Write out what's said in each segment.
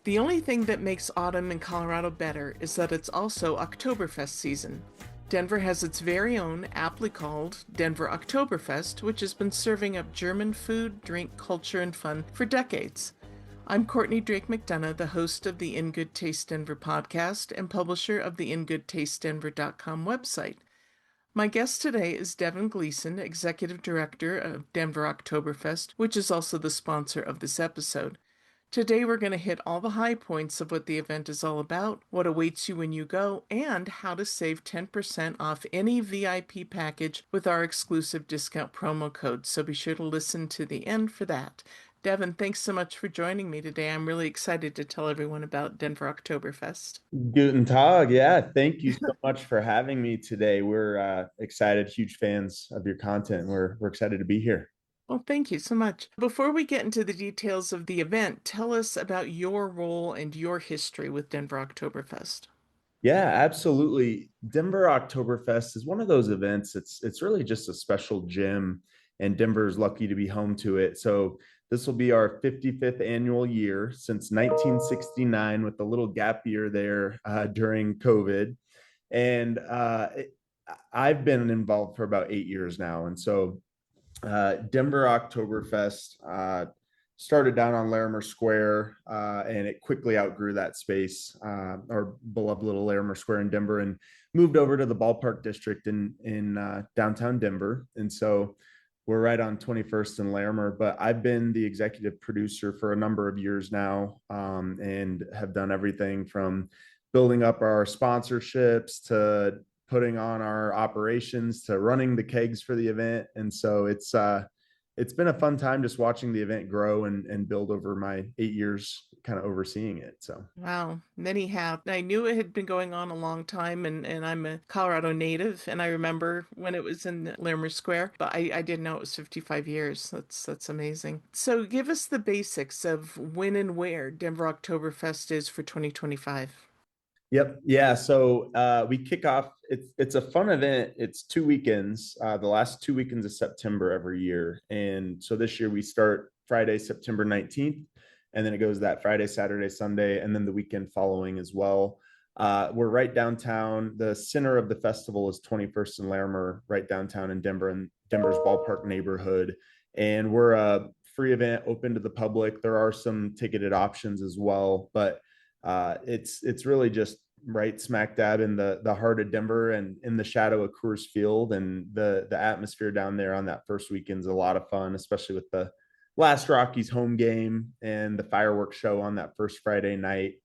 The only thing that makes autumn in Colorado better is that it's also Oktoberfest season. Denver has its very own, aptly called Denver Oktoberfest, which has been serving up German food, drink, culture, and fun for decades. I'm Courtney Drake McDonough, the host of the In Good Taste Denver podcast and publisher of the InGoodTasteDenver.com website. My guest today is Devin Gleason, Executive Director of Denver Oktoberfest, which is also the sponsor of this episode. Today, we're going to hit all the high points of what the event is all about, what awaits you when you go, and how to save 10% off any VIP package with our exclusive discount promo code. So be sure to listen to the end for that. Devin, thanks so much for joining me today. I'm really excited to tell everyone about Denver Oktoberfest. Guten Tag. Yeah, thank you so much for having me today. We're excited, huge fans of your content. We're excited to be here. Well, thank you so much. Before we get into the details of the event, tell us about your role and your history with Denver Oktoberfest. Yeah, absolutely. Denver Oktoberfest is one of those events. It's really just a special gem, and Denver's lucky to be home to it. So this will be our 55th annual year since 1969, with a little gap year there during COVID. And I've been involved for about 8 years now, and so Denver Oktoberfest started down on Larimer Square, and it quickly outgrew that space, our beloved little Larimer Square in Denver, and moved over to the ballpark district in downtown Denver. And so we're right on 21st and Larimer, but I've been the executive producer for a number of years now, and have done everything from building up our sponsorships to putting on our operations to running the kegs for the event. And so it's been a fun time just watching the event grow and build over my 8 years kind of overseeing it. So Wow, many have. I knew it had been going on a long time, and I'm a Colorado native, and I remember when it was in Larimer Square, but I didn't know it was 55 years. That's amazing. So give us the basics of when and where Denver Oktoberfest is for 2025. yep. Yeah. So we kick off. It's a fun event. It's 2 weekends, the last 2 weekends of September every year. And so this year we start Friday, September 19th, and then it goes that Friday, Saturday, Sunday, and then the weekend following as well. We're right downtown. The center of the festival is 21st and Larimer, right downtown in Denver, and Denver's ballpark neighborhood. And we're a free event open to the public. There are some ticketed options as well, but it's really just right smack dab in the heart of Denver and in the shadow of Coors Field, and the atmosphere down there on that first weekend's a lot of fun, especially with the last Rockies home game and the fireworks show on that first Friday night.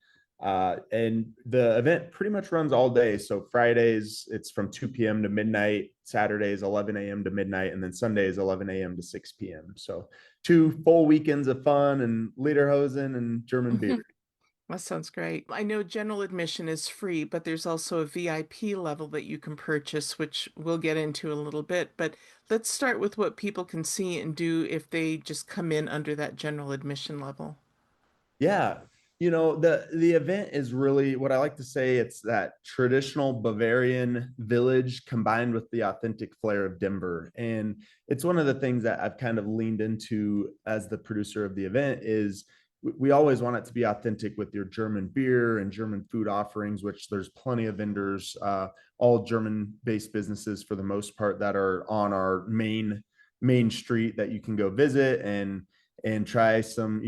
And the event pretty much runs all day. So Fridays it's from 2 p.m. to midnight, Saturdays 11 a.m. to midnight, and then Sundays 11 a.m. to 6 p.m. So 2 full weekends of fun and lederhosen and German beer. That sounds great. I know general admission is free, but there's also a VIP level that you can purchase, which we'll get into a little bit. But let's start with what people can see and do if they just come in under that general admission level. Yeah. The event is really what I like to say. It's that traditional Bavarian village combined with the authentic flair of Denver. And it's one of the things that I've kind of leaned into as the producer of the event is we always want it to be authentic with your German beer and German food offerings, which there's plenty of vendors, all German based businesses for the most part that are on our main street that you can go visit and try some,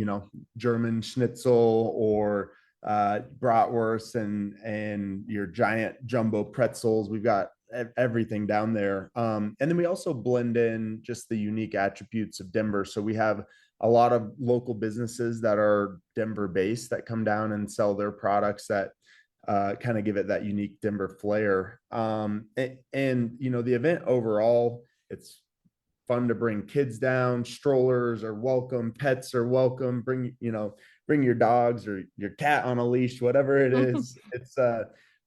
German schnitzel or bratwurst and your giant jumbo pretzels. We've got everything down there. And then we also blend in just the unique attributes of Denver. So we have a lot of local businesses that are Denver based that come down and sell their products that kind of give it that unique Denver flair. The event overall, it's fun to bring kids down. Strollers are welcome, pets are welcome. Bring your dogs or your cat on a leash, whatever it is. It's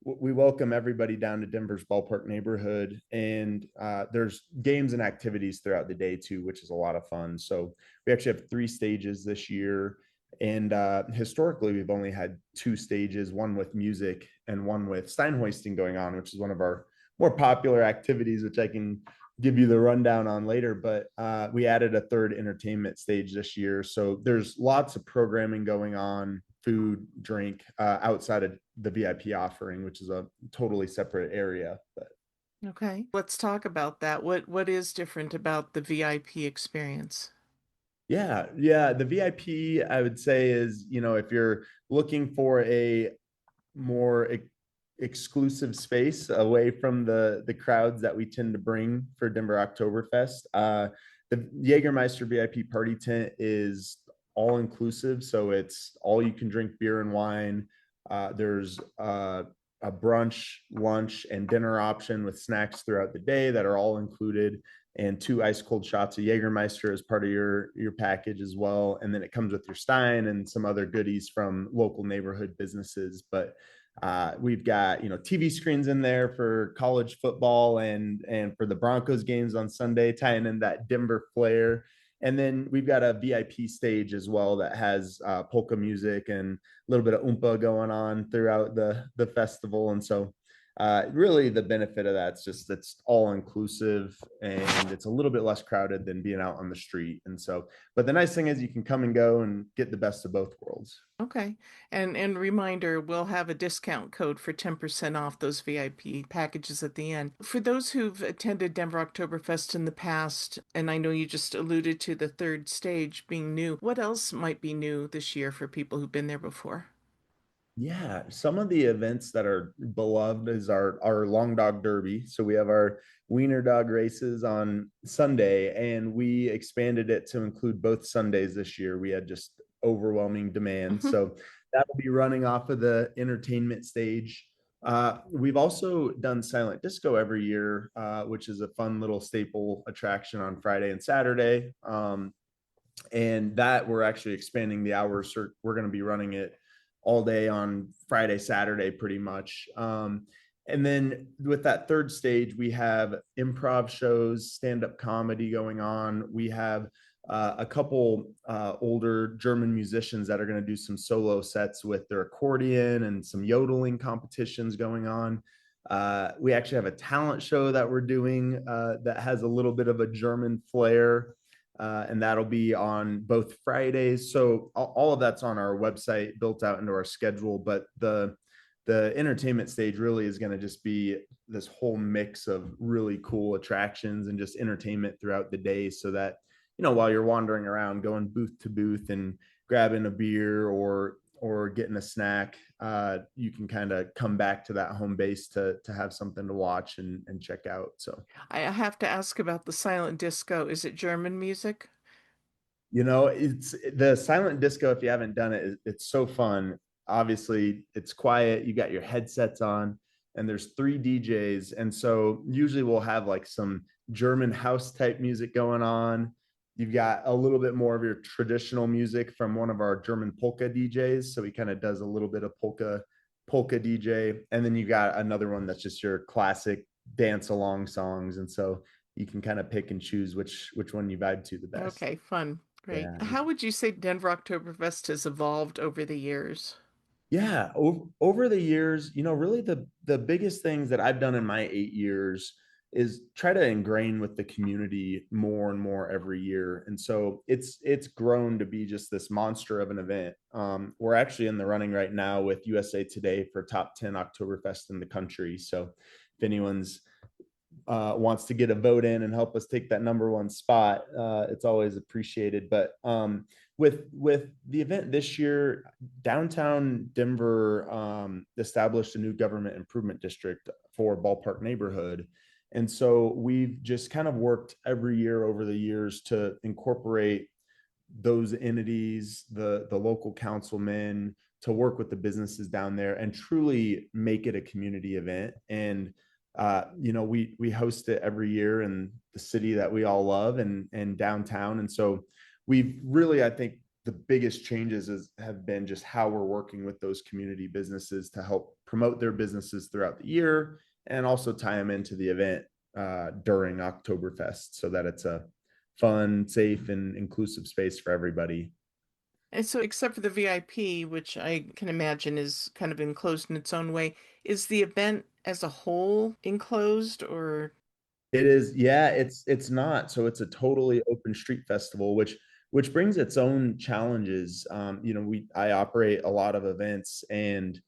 we welcome everybody down to Denver's ballpark neighborhood, and there's games and activities throughout the day too, which is a lot of fun. So we actually have 3 stages this year, and historically we've only had 2 stages, one with music and one with stein hoisting going on, which is one of our more popular activities, which I can give you the rundown on later. But we added a third entertainment stage this year, so there's lots of programming going on food, drink outside of the VIP offering, which is a totally separate area. But Okay. Let's talk about that. What is different about the VIP experience? yeah, the VIP I would say is, if you're looking for a more exclusive space away from the crowds that we tend to bring for Denver Oktoberfest. The Jägermeister VIP party tent is all inclusive, so it's all you can drink beer and wine. There's a brunch, lunch, and dinner option with snacks throughout the day that are all included, and two ice cold shots of Jägermeister as part of your package as well. And then it comes with your Stein and some other goodies from local neighborhood businesses. But we've got TV screens in there for college football and for the Broncos games on Sunday, tying in that Denver flair. And then we've got a VIP stage as well that has polka music and a little bit of oompa going on throughout the festival. And so really the benefit of that's just it's all inclusive and it's a little bit less crowded than being out on the street. And so, but the nice thing is you can come and go and get the best of both worlds. Okay. And reminder, we'll have a discount code for 10% off those VIP packages at the end. For those who've attended Denver Oktoberfest in the past, and I know you just alluded to the third stage being new, what else might be new this year for people who've been there before? Yeah, some of the events that are beloved is our long dog derby. So we have our wiener dog races on Sunday, and we expanded it to include both Sundays this year. We had just overwhelming demand, so that will be running off of the entertainment stage. We've also done silent disco every year, which is a fun little staple attraction on Friday and Saturday. And that we're actually expanding the hours. So we're going to be running it all day on Friday, Saturday, pretty much. And then with that third stage, we have improv shows, stand-up comedy going on. We have a couple older German musicians that are going to do some solo sets with their accordion and some yodeling competitions going on. We actually have a talent show that we're doing that has a little bit of a German flair, and that'll be on both Fridays. So all of that's on our website, built out into our schedule. But the entertainment stage really is going to just be this whole mix of really cool attractions and just entertainment throughout the day, so that while you're wandering around, going booth to booth and grabbing a beer or getting a snack, you can kind of come back to that home base to have something to watch and check out. So I have to ask about the silent disco. Is it German music? it's the silent disco. If you haven't done it, it's so fun. Obviously it's quiet, you got your headsets on, and there's three DJs, and so usually we'll have like some German house type music going on. You've got a little bit more of your traditional music from one of our German polka DJs, so he kind of does a little bit of polka DJ, and then you got another one that's just your classic dance along songs. And so you can kind of pick and choose which one you vibe to the best. Okay, fun. Great. Yeah. How would you say Denver Oktoberfest has evolved over the years? Yeah, over the years, really the biggest things that I've done in my 8 years is try to ingrain with the community more and more every year. And so it's grown to be just this monster of an event. We're actually in the running right now with USA Today for top 10 Oktoberfest in the country. So if anyone's wants to get a vote in and help us take that number one spot, it's always appreciated. But with the event this year, downtown Denver established a new government improvement district for Ballpark neighborhood. And so we've just kind of worked every year over the years to incorporate those entities, the local councilmen, to work with the businesses down there and truly make it a community event. And we host it every year in the city that we all love and downtown. And so we've really, I think the biggest changes have been just how we're working with those community businesses to help promote their businesses throughout the year and also tie them into the event during Oktoberfest, so that it's a fun, safe, and inclusive space for everybody. And so, except for the VIP, which I can imagine is kind of enclosed in its own way, is the event as a whole enclosed or? It is, yeah, it's not. So it's a totally open street festival, which which brings its own challenges. I operate a lot of events, and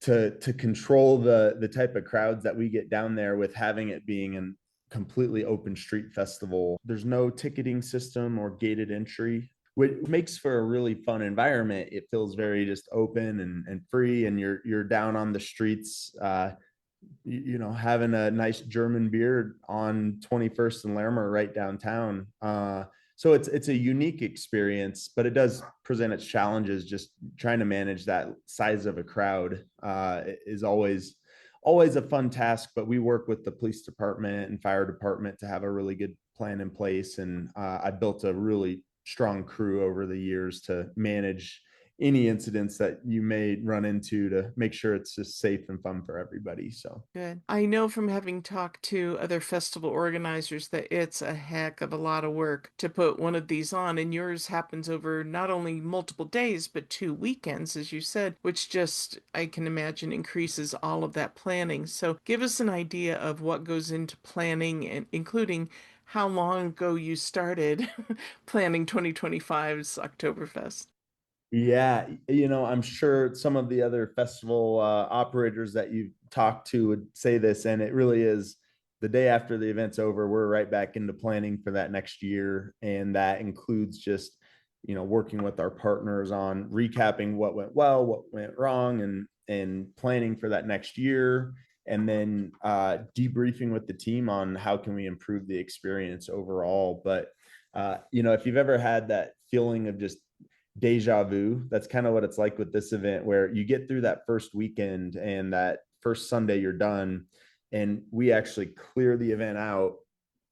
to control the type of crowds that we get down there with having it being an completely open street festival. There's no ticketing system or gated entry, which makes for a really fun environment. It feels very just open and free, and you're down on the streets, having a nice German beer on 21st and Larimer right downtown. So it's a unique experience, but it does present its challenges. Just trying to manage that size of a crowd is always a fun task. But we work with the police department and fire department to have a really good plan in place, and I built a really strong crew over the years to manage any incidents that you may run into, to make sure it's just safe and fun for everybody. So Good. I know from having talked to other festival organizers that it's a heck of a lot of work to put one of these on, and yours happens over not only multiple days, but 2 weekends, as you said, which just, I can imagine, increases all of that planning. So give us an idea of what goes into planning, and including how long ago you started planning 2025's Oktoberfest. yeah, I'm sure some of the other festival operators that you've talked to would say this, and it really is the day after the event's over, we're right back into planning for that next year. And that includes just, working with our partners on recapping what went well, what went wrong, and planning for that next year. And then debriefing with the team on how can we improve the experience overall. But, if you've ever had that feeling of just deja vu, that's kind of what it's like with this event, where you get through that first weekend and that first Sunday you're done, and we actually clear the event out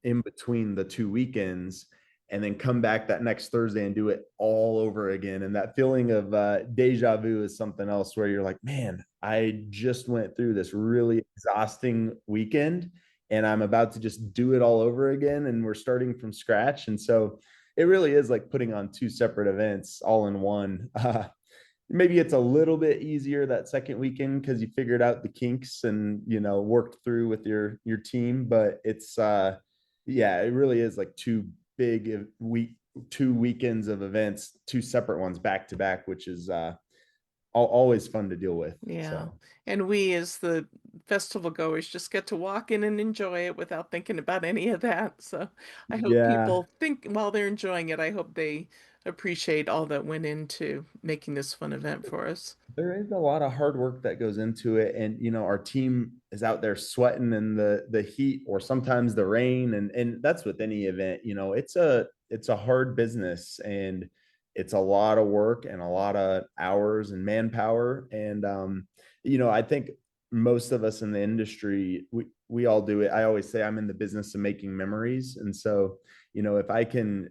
in between the 2 weekends, and then come back that next Thursday and do it all over again. And that feeling of deja vu is something else, where you're like, man, I just went through this really exhausting weekend, and I'm about to just do it all over again, and we're starting from scratch. And so it really is like putting on two separate events all in one. Maybe it's a little bit easier that second weekend because you figured out the kinks and worked through with your team. But it's yeah, it really is like big week 2 weekends of events, two separate ones back to back, which is always fun to deal with. Yeah. So And we, as the festival goers, just get to walk in and enjoy it without thinking about any of that. So I hope yeah, people think while they're enjoying it, I hope they appreciate all that went into making this fun event for us. there is a lot of hard work that goes into it, and our team is out there sweating in the heat or sometimes the rain, and that's with any event. It's a hard business, and it's a lot of work and a lot of hours and manpower. And I think most of us in the industry, we all do it. I always say I'm in the business of making memories, and so if I can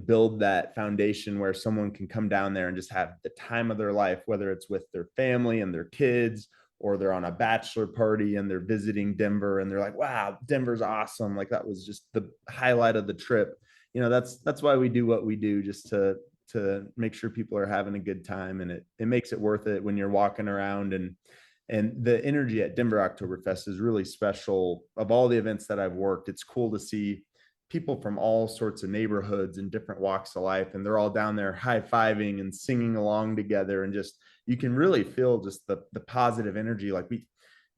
build that foundation where someone can come down there and just have the time of their life, whether it's with their family and their kids, or they're on a bachelor party and they're visiting Denver and they're like, wow, Denver's awesome. Like that was just the highlight of the trip. That's why we do what we do, just to make sure people are having a good time. And it makes it worth it when you're walking around. And the energy at Denver Oktoberfest is really special. Of all the events that I've worked, it's cool to see people from all sorts of neighborhoods and different walks of life, and they're all down there high-fiving and singing along together. And just, you can really feel just the positive energy. Like, we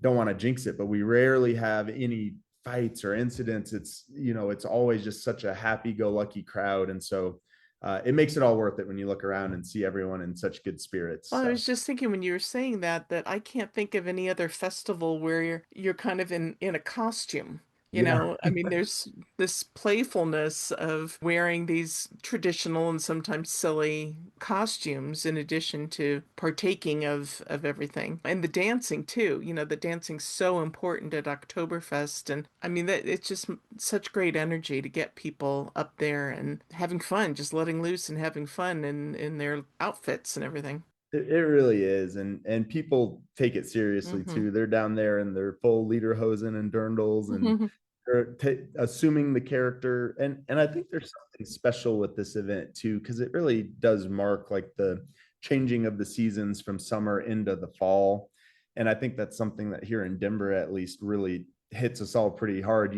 don't want to jinx it, but we rarely have any fights or incidents. It's always just such a happy-go-lucky crowd. And so it makes it all worth it when you look around and see everyone in such good spirits. Well, I So was just thinking when you were saying that I can't think of any other festival where you're kind of in a costume. yeah. I mean, there's this playfulness of wearing these traditional and sometimes silly costumes in addition to partaking of everything. And the dancing too. The dancing's so important at Oktoberfest. And I mean that it's just such great energy to get people up there and having fun, just letting loose and having fun in their outfits and everything. It really is, and people take it seriously Hmm. too. They're down there in their full lederhosen and dirndls, and they're assuming the character. And I think there's something special with this event too, because it really does mark like the changing of the seasons from summer into the fall. And I think that's something that here in Denver, at least, really hits us all pretty hard.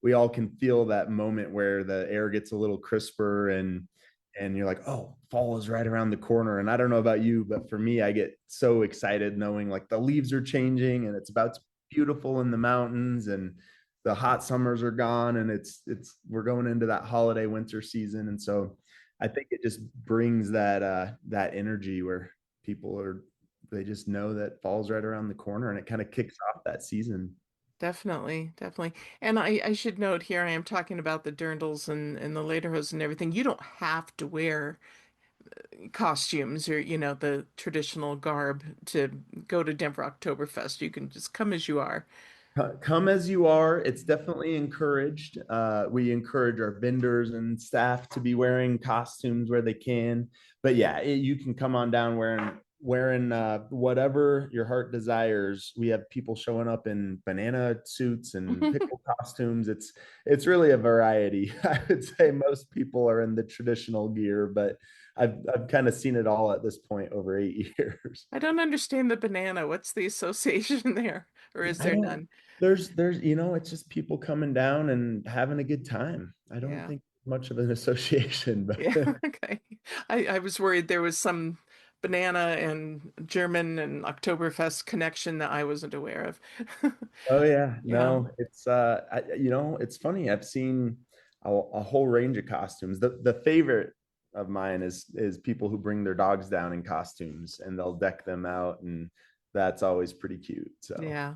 We all can feel that moment where the air gets a little crisper, and you're like, oh, fall is right around the corner. And I don't know about you, but for me, I get so excited knowing like the leaves are changing and it's about to be beautiful in the mountains, and the hot summers are gone, and it's we're going into that holiday winter season. And so I think it just brings that energy where people are, they just know that fall's right around the corner, and it kind of kicks off that season. Definitely, definitely. And I should note here, I am talking about the dirndls and the lederhosen and everything. You don't have to wear costumes or, the traditional garb to go to Denver Oktoberfest. You can just come as you are. Come as you are. It's definitely encouraged. We encourage our vendors and staff to be wearing costumes where they can. But yeah, you can come on down wearing whatever your heart desires. We have people showing up in banana suits and pickle costumes. It's really a variety. I would say most people are in the traditional gear, but I've kind of seen it all at this point over 8 years. I don't understand the banana. What's the association there? Or is I there don't, none? it's just people coming down and having a good time. I don't Yeah. think much of an association, Yeah. but Okay. I was worried there was some banana and German and Oktoberfest connection that I wasn't aware of. oh yeah, Yeah. no, it's funny. I've seen a whole range of costumes. The favorite of mine is people who bring their dogs down in costumes and they'll deck them out, and that's always pretty cute. So Yeah.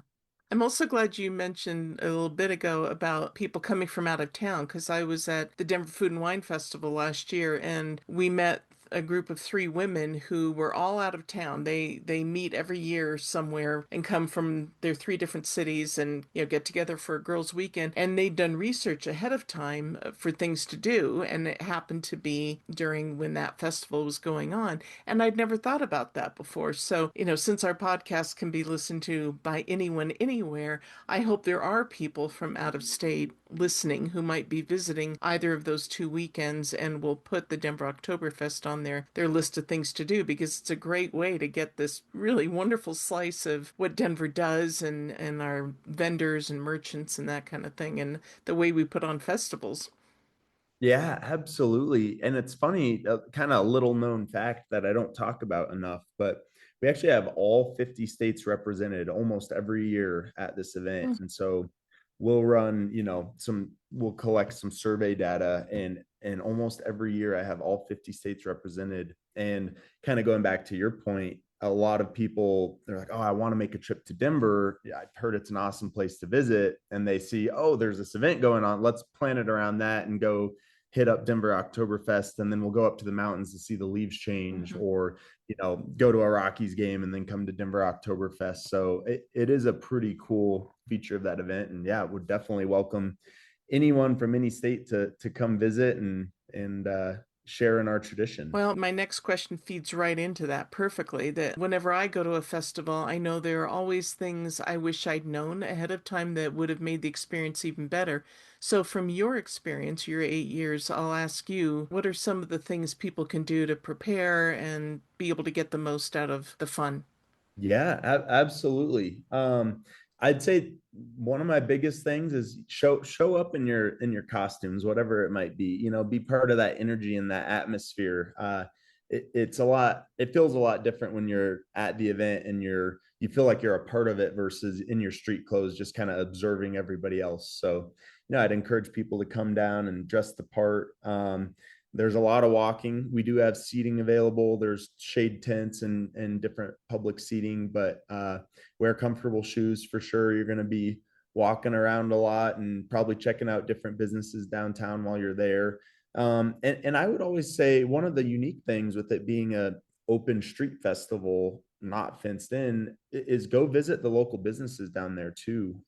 I'm also glad you mentioned a little bit ago about people coming from out of town because I was at the Denver Food and Wine Festival last year and we met a group of three women who were all out of town. They meet every year somewhere and come from their three different cities and get together for a girls' weekend. And they'd done research ahead of time for things to do, and it happened to be during when that festival was going on. And I'd never thought about that before. So, since our podcast can be listened to by anyone anywhere, I hope there are people from out of state listening who might be visiting either of those two weekends and will put the Denver Oktoberfest on their list of things to do because it's a great way to get this really wonderful slice of what Denver does and our vendors and merchants and that kind of thing and the way we put on festivals. yeah, absolutely. And it's funny, kind of a little known fact that I don't talk about enough, but we actually have all 50 states represented almost every year at this event. Hmm. And so we'll run, we'll collect some survey data, and almost every year I have all 50 states represented. And kind of going back to your point, a lot of people, they're like, oh, I want to make a trip to Denver. Yeah, I've heard it's an awesome place to visit. And they see, oh, there's this event going on. Let's plan it around that and go hit up Denver Oktoberfest, and then we'll go up to the mountains to see the leaves change, Mhm. or go to a Rockies game and then come to Denver Oktoberfest. So it is a pretty cool feature of that event, and yeah, would definitely welcome anyone from any state to come visit and share in our tradition. Well, my next question feeds right into that perfectly. That whenever I go to a festival, I know there are always things I wish I'd known ahead of time that would have made the experience even better. So, from your experience, your 8 years, I'll ask you, what are some of the things people can do to prepare and be able to get the most out of the fun? Yeah, absolutely. I'd say one of my biggest things is show up in your costumes, whatever it might be. Be part of that energy and that atmosphere. It's a lot. It feels a lot different when you're at the event and you feel like you're a part of it versus in your street clothes, just kind of observing everybody else. So, I'd encourage people to come down and dress the part. There's a lot of walking. We do have seating available. There's shade tents and different public seating, but wear comfortable shoes for sure. You're going to be walking around a lot and probably checking out different businesses downtown while you're there. And I would always say one of the unique things with it being a open street festival, not fenced in, is go visit the local businesses down there too.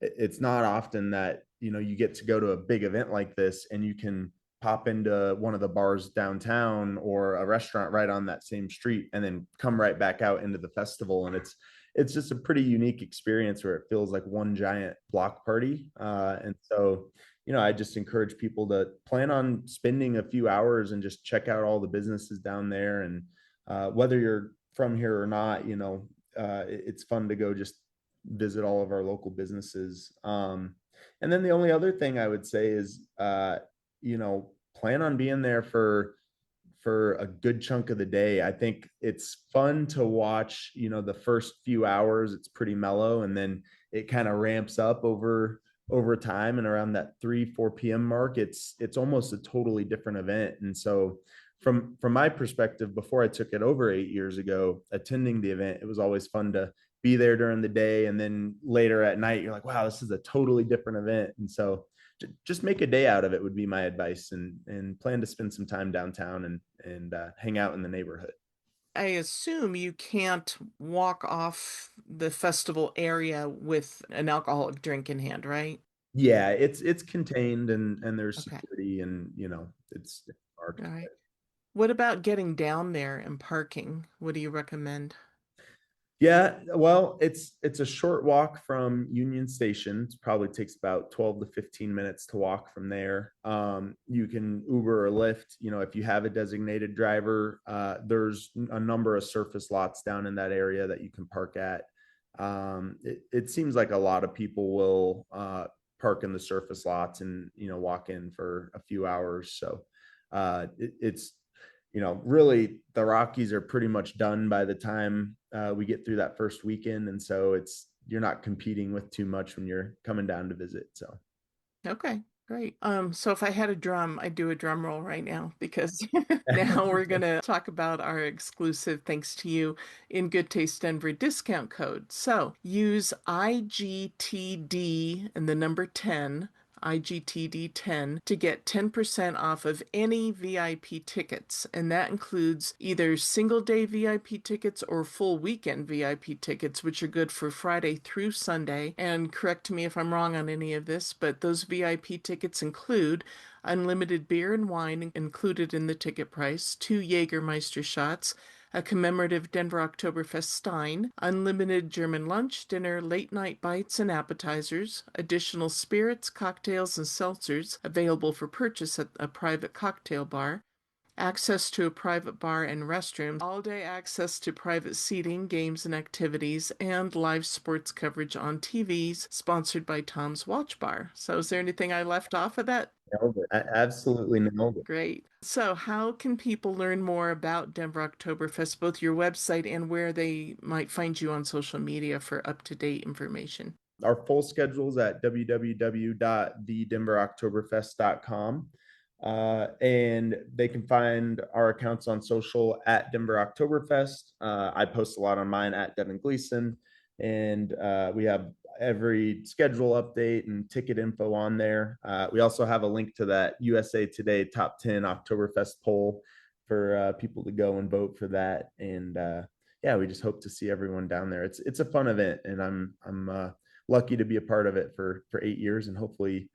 It's not often that you get to go to a big event like this and you can pop into one of the bars downtown or a restaurant right on that same street and then come right back out into the festival. And it's just a pretty unique experience where it feels like one giant block party. And so I just encourage people to plan on spending a few hours and just check out all the businesses down there. And whether you're from here or not, it's fun to go just visit all of our local businesses. And then the only other thing I would say is, plan on being there for a good chunk of the day. I think it's fun to watch, the first few hours, it's pretty mellow, and then it kind of ramps up over time. And around that 3-4 p.m. mark, it's almost a totally different event. And so from my perspective, before I took it over 8 years ago, attending the event, it was always fun to be there during the day. And then later at night, you're like, wow, this is a totally different event. And so just make a day out of it would be my advice, and plan to spend some time downtown and hang out in the neighborhood. I assume you can't walk off the festival area with an alcoholic drink in hand, right? Yeah, it's contained, and there's Okay. security, and it's All marked. right. What about getting down there and parking? What do you recommend? Yeah, well, it's a short walk from Union Station. It probably takes about 12 to 15 minutes to walk from there. You can Uber or Lyft, if you have a designated driver. There's a number of surface lots down in that area that you can park at. It seems like a lot of people will park in the surface lots and walk in for a few hours. So it's really the Rockies are pretty much done by the time we get through that first weekend. And so you're not competing with too much when you're coming down to visit. So Okay, great. So if I had a drum, I'd do a drum roll right now because now we're gonna talk about our exclusive, thanks to you, in Good Taste Denver discount code. So use IGTD and the number 10, IGTD 10, to get 10% off of any VIP tickets. And that includes either single day VIP tickets or full weekend VIP tickets, which are good for Friday through Sunday. And correct me if I'm wrong on any of this, but those VIP tickets include unlimited beer and wine included in the ticket price, 2 Jägermeister shots, a commemorative Denver Oktoberfest stein, unlimited German lunch, dinner, late night bites, and appetizers, additional spirits, cocktails, and seltzers available for purchase at a private cocktail bar, access to a private bar and restrooms, all day access to private seating, games, and activities, and live sports coverage on TVs sponsored by Tom's Watch Bar. So, is there anything I left off of that? nailed it. I absolutely nailed it. Great. So, how can people learn more about Denver Oktoberfest, both your website and where they might find you on social media for up-to-date information? Our full schedules at www.thedenveroktoberfest.com. And they can find our accounts on social at Denver Oktoberfest. I post a lot on mine at Devin Gleason, and we have every schedule update and ticket info on there. We also have a link to that USA Today Top 10 Oktoberfest poll for people to go and vote for that. And yeah, we just hope to see everyone down there. It's a fun event, and I'm lucky to be a part of it for 8 years, and hopefully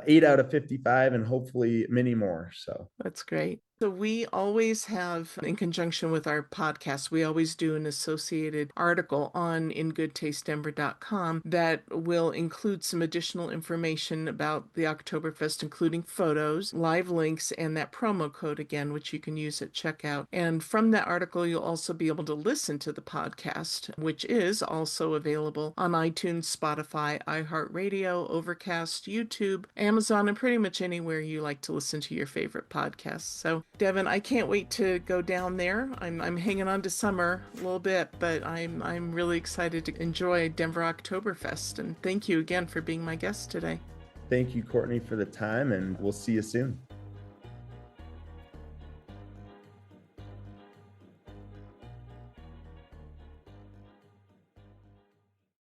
8 out of 55, and hopefully many more. So That's great. So we always have, in conjunction with our podcast, we always do an associated article on ingoodtastedenver.com that will include some additional information about the Oktoberfest, including photos, live links, and that promo code again, which you can use at checkout. And from that article, you'll also be able to listen to the podcast, which is also available on iTunes, Spotify, iHeartRadio, Overcast, YouTube, Amazon, and pretty much anywhere you like to listen to your favorite podcasts. So Devin, I can't wait to go down there. I'm hanging on to summer a little bit, but I'm really excited to enjoy Denver Oktoberfest. And thank you again for being my guest today. thank you, Courtney, for the time, and we'll see you soon.